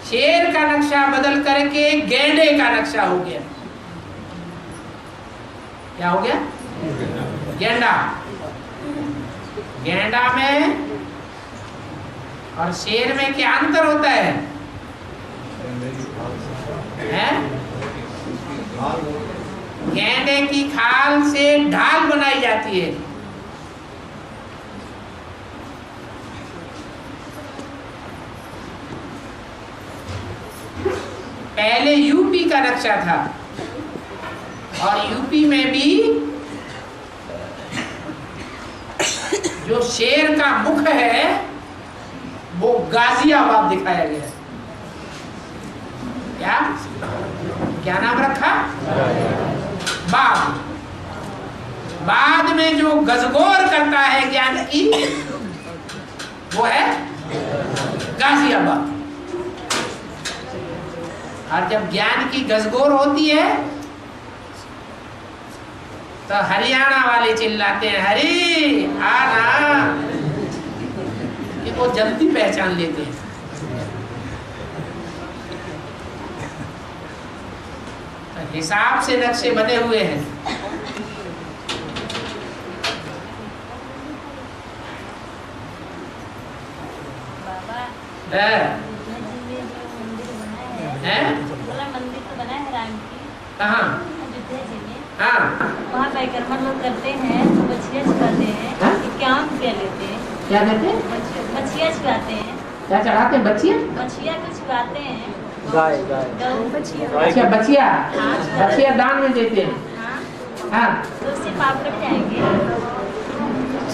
शेर का नक्शा बदल करके गैंडे का नक्शा हो गया। क्या हो गया? गैंडा। गैंडा में और शेर में क्या अंतर होता है? गैंडे की खाल से ढाल बनाई जाती है, पहले यूपी का नक्शा था, और यूपी में भी जो शेर का मुख है वो गाजियाबाद दिखाया गया। क्या क्या नाम रखा? बाद। बाद में जो गजगोर करता है ज्ञान की, वो है गाजियाबाद। और जब ज्ञान की गजगोर होती है तो हरियाणा वाले चिल्लाते हैं हरी आना, कि वो जल्दी पहचान लेते हैं। तो हिसाब से नक्शे बने हुए हैं। मंदिर तो बना है राम की। कहाँ? हाँ, वहाँ परिक्रमा लोग करते हैं तो बछिया छुपाते हैं। क्या लेते हैं? क्या कहते हैं? बछिया छुपाते हैं। क्या चढ़ाते हैं? बच्चिया? बछिया को छुपाते हैं। गाय बछिया। अच्छा, बच्चिया। हाँ, बच्चिया दान में देते हैं। हाँ, हाँ, तो उससे पाप कट जाएंगे।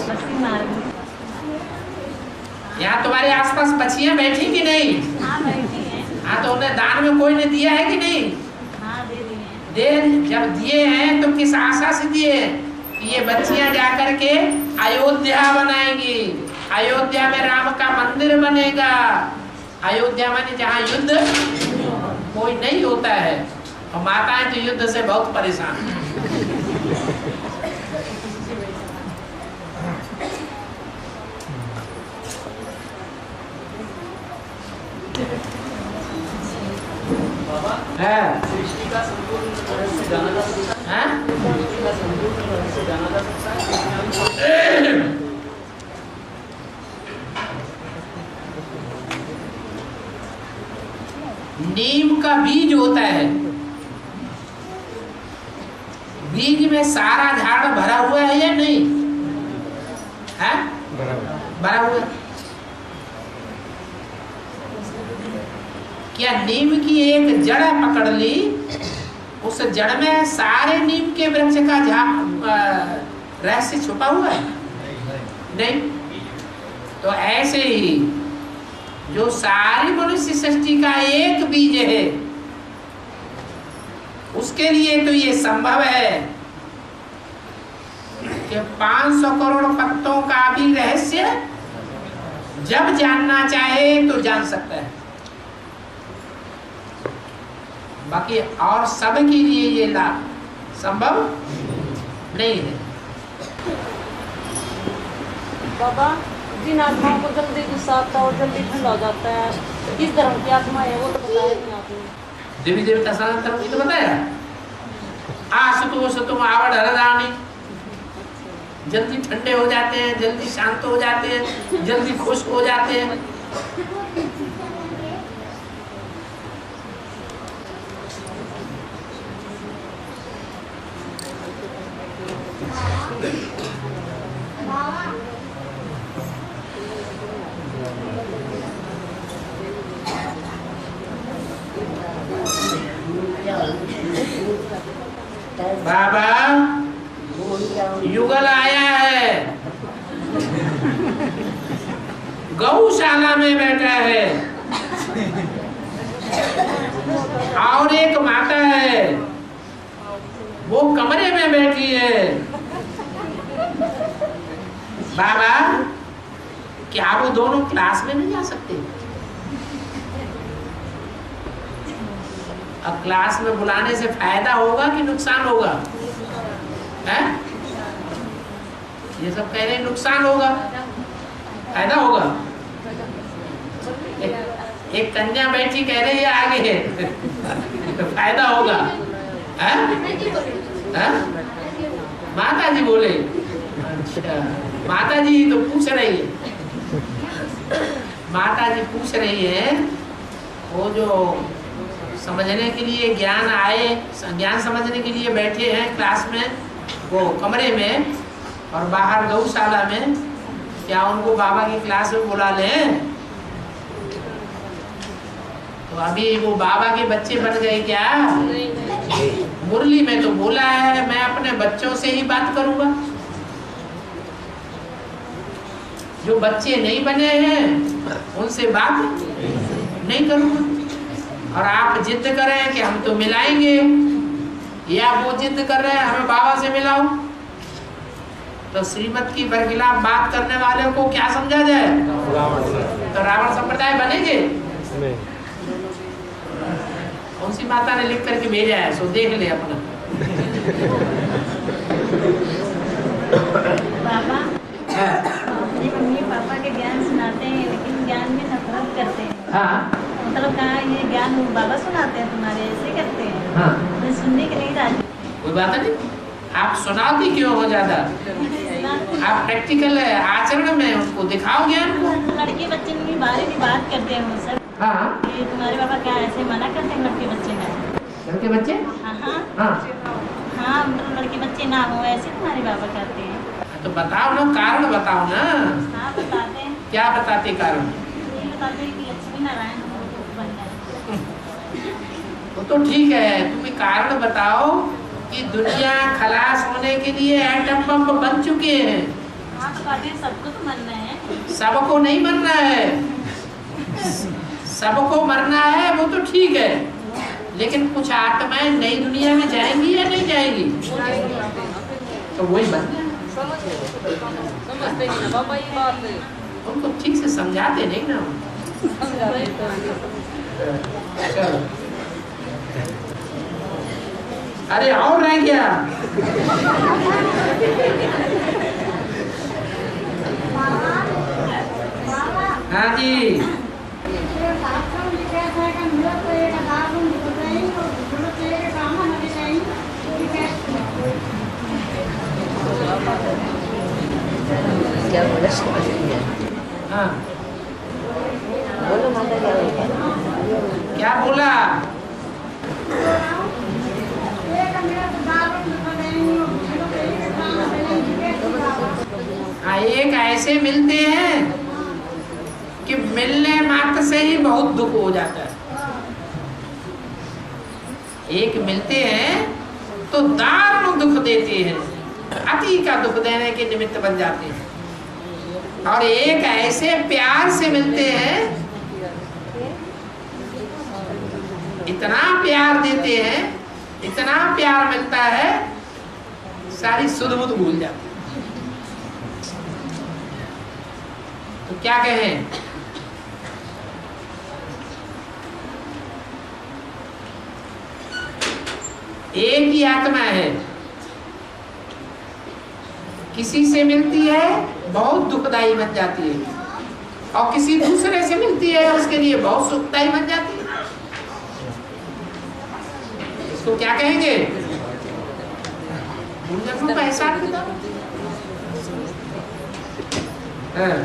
बच्ची मारेंगे। यहाँ तुम्हारे आसपास बच्चियां बैठी कि नहीं? हाँ, बैठी हैं। हाँ, तो उन्हें दान में कोई ने दिया है कि नहीं? हाँ, दे दिए हैं। दे जब दिए हैं तो किस आशा से दिए? ये बच्चियां जाकर के अयोध्या बनाएंगी, अयोध्या में राम का मंदिर बनेगा। अयोध्या माने जहाँ युद्ध कोई नहीं होता है, और माताएं तो युद्ध से बहुत परेशान। सृष्टि का संपूर्ण रहस्य जाना जा सकता है। सृष्टि का संपूर्ण रहस्य जाना जा सकता है। नीम का बीज होता है, बीज में सारा झाड़ भरा हुआ है या नहीं है? भरा हुआ। क्या नीम की एक जड़ पकड़ ली, उस जड़ में सारे नीम के वृक्ष का रहस्य छुपा हुआ है? नहीं। तो ऐसे ही जो सारी मनुष्य सृष्टि का एक बीज है, उसके लिए तो ये संभव है कि 500 करोड़ पत्तों का भी रहस्य जब जानना चाहे तो जान सकता है। बाकी और सब के लिए ये लाभ संभव नहीं है। बाबा, जिन आत्माओं को जल्दी गुस्सा आता है और जल्दी ठंडा हो जाता है, किस धर्म की आत्मा है वो तो बताया नहीं आपने। देवी देवता सनातन धर्म की तो बताया। तो तुम आवड़ हरदानी, जल्दी ठंडे हो जाते हैं, जल्दी शांत हो जाते हैं, जल्दी खुश हो जाते हैं। बाबा युगल आया है, गौशाला में बैठा है, और एक माता है वो कमरे में बैठी है। बाबा क्या वो दोनों क्लास में नहीं जा सकते? अब क्लास में बुलाने से फायदा होगा कि नुकसान होगा? है? ये सब कह रहे हैं नुकसान होगा, फायदा होगा। एक कन्या बैठी कह रही है आगे है तो फायदा होगा। है? है? माता जी बोले। अच्छा, माता जी तो पूछ रही है, माता जी पूछ रही है, वो जो समझने के लिए ज्ञान आए, ज्ञान समझने के लिए बैठे हैं क्लास में, वो कमरे में और बाहर गौशाला में, क्या उनको बाबा की क्लास में बुला लें? तो अभी वो बाबा के बच्चे बन गए क्या? मुरली में तो बोला है मैं अपने बच्चों से ही बात करूंगा। जो बच्चे नहीं बने हैं उनसे बात नहीं करूंगा। और आप जिद कर रहे हैं कि हम तो मिलाएंगे, या वो जिद कर रहे हैं हमें बाबा से मिलाओ, तो श्रीमत की बरखिलाफ बात करने वाले को क्या समझा जाए? तो रावण संप्रदाय बनेंगे? कौन सी माता ने लिख करके भेजा है, सो देख ले अपना। बाबा अपनी मम्मी पापा के ज्ञान सुनाते हैं, लेकिन ज्ञान में नफरत करते हैं। हाँ मतलब कहा ये ज्ञान बाबा सुनाते हैं तुम्हारे, ऐसे करते हैं। हाँ, मैं सुनने के नहीं राजी। कोई बात नहीं, आप सुनाती क्यों हो ज्यादा? आप प्रैक्टिकल आचरण में उनको दिखाओ ज्ञान को। लड़के बच्चे के बारे में बात करते हैं वो सब। हाँ ये तुम्हारे बाबा क्या ऐसे मना करते हैं लड़के बच्चे का? लड़के बच्चे? हाँ हाँ हाँ हाँ, मतलब लड़के बच्चे ना हो ऐसे तुम्हारे बाबा कहते हैं। तो बताओ ना, कारण बताओ ना। हाँ बताते हैं। क्या बताते कारण? ये बताते हैं कि लक्ष्मी नारायण बन जाए। तो ठीक है, तुम्हें कारण बताओ कि दुनिया खलास होने के लिए एटम बम बन चुके हैं। हाँ बताते हैं, सबको तो मरना है। सबको नहीं मरना है, सबको मरना है वो तो ठीक है, लेकिन कुछ आत्माएं नई दुनिया में जाएंगी या नहीं जाएंगी? तो वही बात उनको ठीक से समझाते नहीं ना। चलो, अरे और रह गया? हाँ जी, हाँ बोलो माता क्या हो गया? क्या बोला? हाँ, एक ऐसे मिलते हैं कि मिलने मात्र से ही बहुत दुख हो जाता है। एक मिलते हैं तो दारुण दुख देते हैं, अति का दुख देने के निमित्त बन जाते हैं। और एक ऐसे प्यार से मिलते हैं, इतना प्यार देते हैं, इतना प्यार मिलता है, सारी सुध बुध भूल जाती है। तो क्या कहें? एक ही आत्मा है, किसी से मिलती है बहुत दुखदाई बन जाती है, और किसी दूसरे से मिलती है उसके लिए बहुत सुखदाई बन जाती है। इसको क्या कहेंगे? हिसाब किताब। हाँ।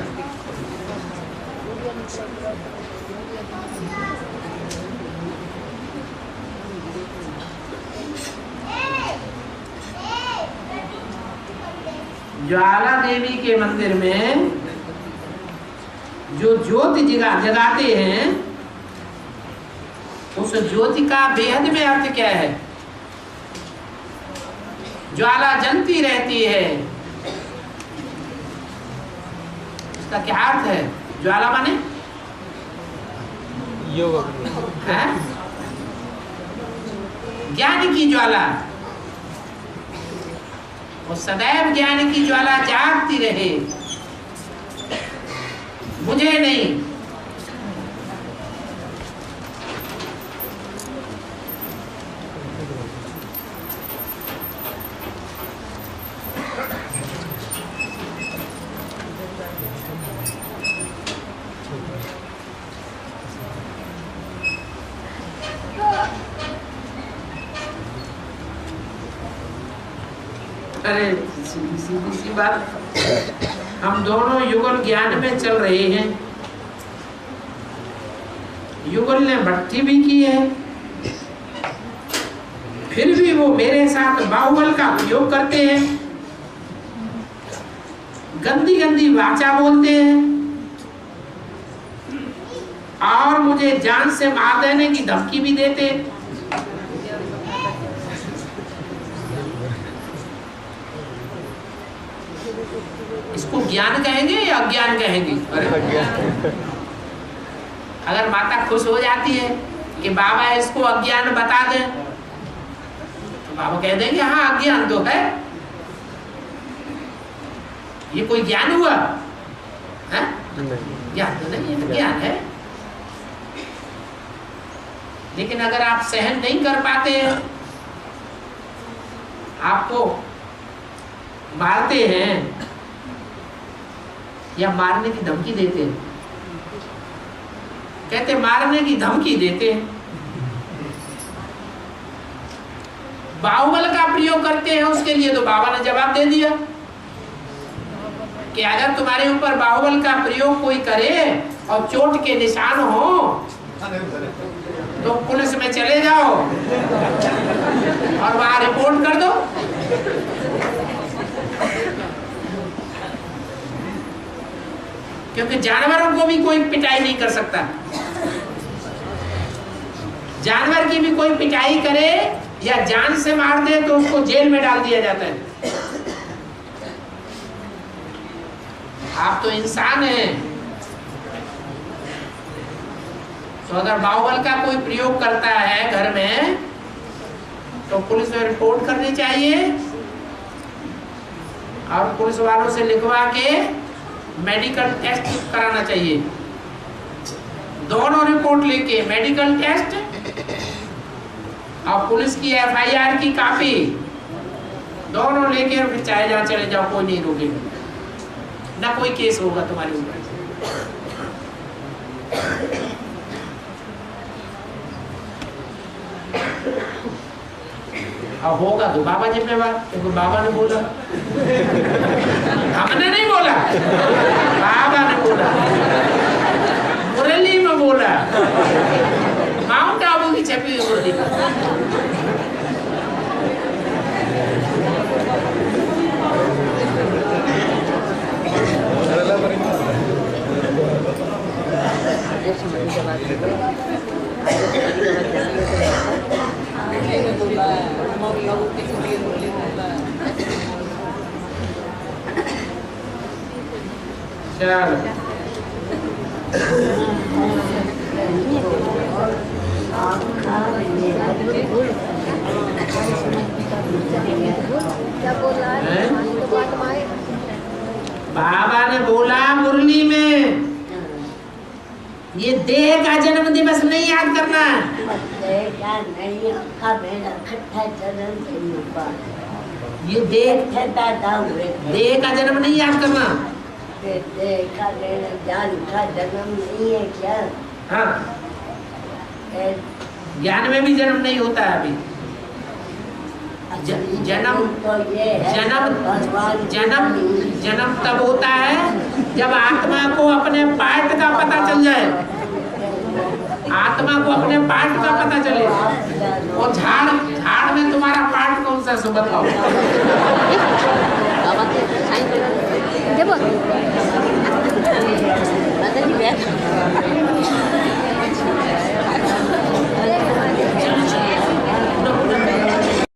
ज्वाला देवी के मंदिर में जो ज्योति जगाते हैं, उस ज्योति का बेहद में अर्थ क्या है? ज्वाला जलती रहती है, इसका क्या अर्थ है? ज्वाला माने है ज्ञान की ज्वाला, और सदैव ज्ञान की ज्वाला जागती रहे, मुझे नहीं। अरे सीधी सी बात, हम दोनों युगल ज्ञान में चल रहे हैं। युगल ने भक्ति भी की है, फिर भी वो मेरे साथ बाहुबल का प्रयोग करते हैं, गंदी गंदी वाचा बोलते हैं और मुझे जान से मार देने की धमकी भी देते हैं। इसको ज्ञान कहेंगे या अज्ञान कहेंगे? अगर माता खुश हो जाती है कि बाबा इसको अज्ञान बता दे, तो बाबा कह देंगे हाँ अज्ञान तो है। ये कोई ज्ञान हुआ? ज्ञान तो नहीं है, ज्ञान है। लेकिन अगर आप सहन नहीं कर पाते, आपको मारते हैं या मारने की धमकी देते हैं, कहते मारने की धमकी देते हैं, बाहुबल का प्रयोग करते हैं, उसके लिए तो बाबा ने जवाब दे दिया कि अगर तुम्हारे ऊपर बाहुबल का प्रयोग कोई करे और चोट के निशान हो तो पुलिस में चले जाओ और वहां रिपोर्ट कर दो। क्योंकि जानवरों को भी कोई पिटाई नहीं कर सकता। जानवर की भी कोई पिटाई करे या जान से मार दे तो उसको जेल में डाल दिया जाता है। आप तो इंसान हैं, तो अगर बाहुबल का कोई प्रयोग करता है घर में तो पुलिस में रिपोर्ट करनी चाहिए और पुलिस वालों से लिखवा के मेडिकल टेस्ट कराना चाहिए। दोनों रिपोर्ट लेके मेडिकल टेस्ट और पुलिस की एफआईआर की कॉपी दोनों लेके और फिर चाहे जहाँ चले जाओ, कोई नहीं रोकेगा, ना कोई केस होगा तुम्हारे ऊपर। और होगा तो बाबा जिम्मेवार, क्योंकि बाबा ने बोला, हमने नहीं बोला, बाबा ने बोला, मुरली में बोला, माउंट आबू की छपी हुई मुरली। बाबा ने बोला मुरली में, ये देह का जन्म दिवस नहीं याद करना, ये देह का जन्म नहीं याद करना। ज्ञान का जन्म नहीं है क्या? हाँ, ज्ञान में भी जन्म नहीं होता है अभी। जन्म तो ये है जन्म भगवान जन्म जन्म तब होता है जब आत्मा को अपने पार्ट का पता चल जाए। आत्मा को अपने पार्ट का पता चले। वो झाड़ में तुम्हारा पार्ट कौन सा सो बताओ।